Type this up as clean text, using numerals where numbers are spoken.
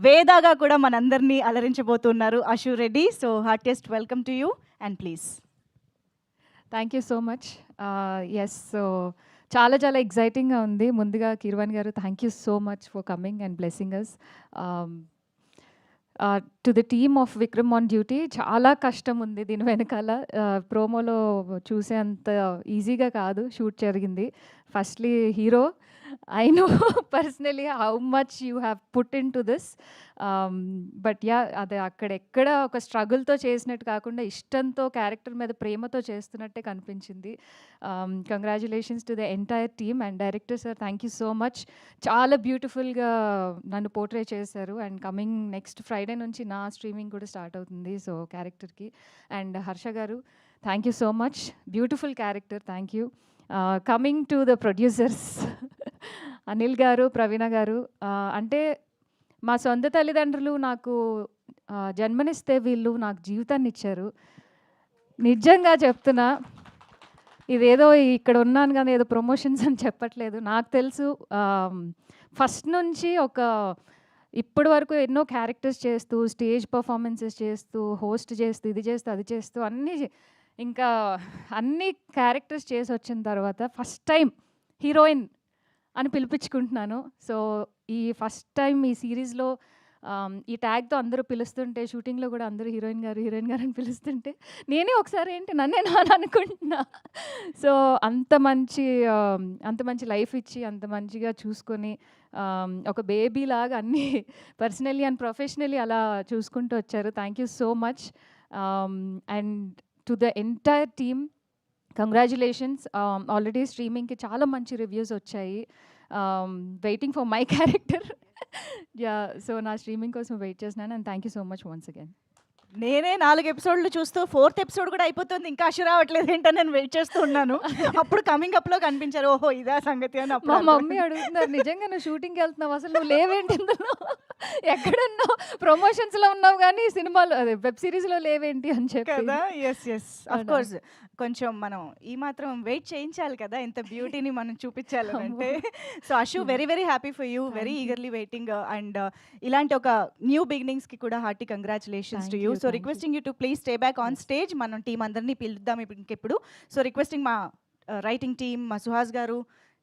వేదాగా కూడా మనందరినీ అలరించబోతున్నారు Ashu Reddy. So heartiest welcome to you and please. Thank you so much. Yes, so చాలా చాలా ఎగ్జైటింగ్గా ఉంది. ముందుగా కీర్వాణి గారు, thank you so much for coming and blessing us. To the team of Vikram on duty, చాలా కష్టం ఉంది దీని వెనకాల. ప్రోమోలో చూసేంత ఈజీగా కాదు షూట్ జరిగింది. Firstly hero, I know personally how much you have put into this. But yeah, అదే అక్కడెక్కడ ఒక స్ట్రగుల్తో చేసినట్టు కాకుండా ఇష్టంతో, క్యారెక్టర్ మీద ప్రేమతో చేస్తున్నట్టే కనిపించింది. Congratulations to the entire team and director sir, thank you so much. చాలా బ్యూటిఫుల్గా నన్ను పోర్ట్రే చేశారు. అండ్ కమింగ్ నెక్స్ట్ ఫ్రైడే నుంచి నా స్ట్రీమింగ్ కూడా స్టార్ట్ అవుతుంది, సో క్యారెక్టర్కి. అండ్ హర్ష గారు, thank you so much, beautiful character, thank you. Coming to the producers, Anil గారు, ప్రవీణ గారు, అంటే మా సొంత తల్లిదండ్రులు నాకు జన్మనిస్తే వీళ్ళు నాకు జీవితాన్ని ఇచ్చారు. నిజంగా చెప్తున్నా, ఇదేదో ఇక్కడ ఉన్నాను కానీ ఏదో ప్రమోషన్స్ అని చెప్పట్లేదు. నాకు తెలుసు ఫస్ట్ నుంచి ఇప్పటి వరకు ఎన్నో క్యారెక్టర్స్ చేస్తూ, స్టేజ్ పర్ఫార్మెన్సెస్ చేస్తూ, హోస్ట్ చేస్తూ, ఇది చేస్తూ అది చేస్తూ ఇంకా అన్ని క్యారెక్టర్స్ చేసి వచ్చిన తర్వాత ఫస్ట్ టైం హీరోయిన్ అని పిలిపించుకుంటున్నాను. సో ఈ ఫస్ట్ టైం ఈ సిరీస్లో ఈ ట్యాగ్తో అందరూ పిలుస్తుంటే, షూటింగ్లో కూడా అందరూ హీరోయిన్ గారు అని పిలుస్తుంటే నేనే ఒకసారి ఏంటి నన్నే నాని అనుకుంటున్నా. సో అంత మంచి లైఫ్ ఇచ్చి, అంత మంచిగా చూసుకొని, ఒక బేబీ లాగా అన్నీ పర్సనలీ అండ్ ప్రొఫెషనలీ అలా చూసుకుంటూ వచ్చారు. Thank you so much. And to the entire team, congratulations. Already స్ట్రీమింగ్కి చాలా మంచి రివ్యూస్ వచ్చాయి. Waiting for my character. Yeah, so నా స్ట్రీమింగ్ కోసం వెయిట్ చేస్తున్నాను. And thank you so much once again. నేనే 4 ఎపిసోడ్లు చూస్తూ 4th ఎపిసోడ్ కూడా అయిపోతుంది, ఇంకా అశు రావట్లేదు ఏంటని నేను వెయిట్ చేస్తూ ఉన్నాను. అప్పుడు కమింగ్ అప్లో కనిపించారు, ఓహో ఇదా సంగతి అని. మా మమ్మీ అడుగుతున్నారు, నిజంగా నువ్వు షూటింగ్కి వెళ్తున్నావు, అసలు నువ్వు లేవేంటి ఇందులో, ఎక్కడున్నావు, ప్రమోషన్స్లో ఉన్నావు కానీ సినిమాలో అదే వెబ్ సిరీస్లో లేవేంటి అని చెప్పి కదా. ఎస్ ఆఫ్ కోర్స్, కొంచెం మనం ఈ మాత్రం వెయిట్ చేయించాలి కదా, ఇంత బ్యూటీని మనం చూపించాలి అంటే. So Ashu, very very happy for you, very eagerly waiting. And ఇలాంటి ఒక న్యూ బిగినింగ్స్కి కూడా hearty congratulations to you. So requesting you to please stay back on stage. మనం టీం అందరినీ పిలుద్దాం ఇంకెప్పుడు. సో రిక్వెస్టింగ్ మా రైటింగ్ టీమ్, మా సుహాస్ గారు,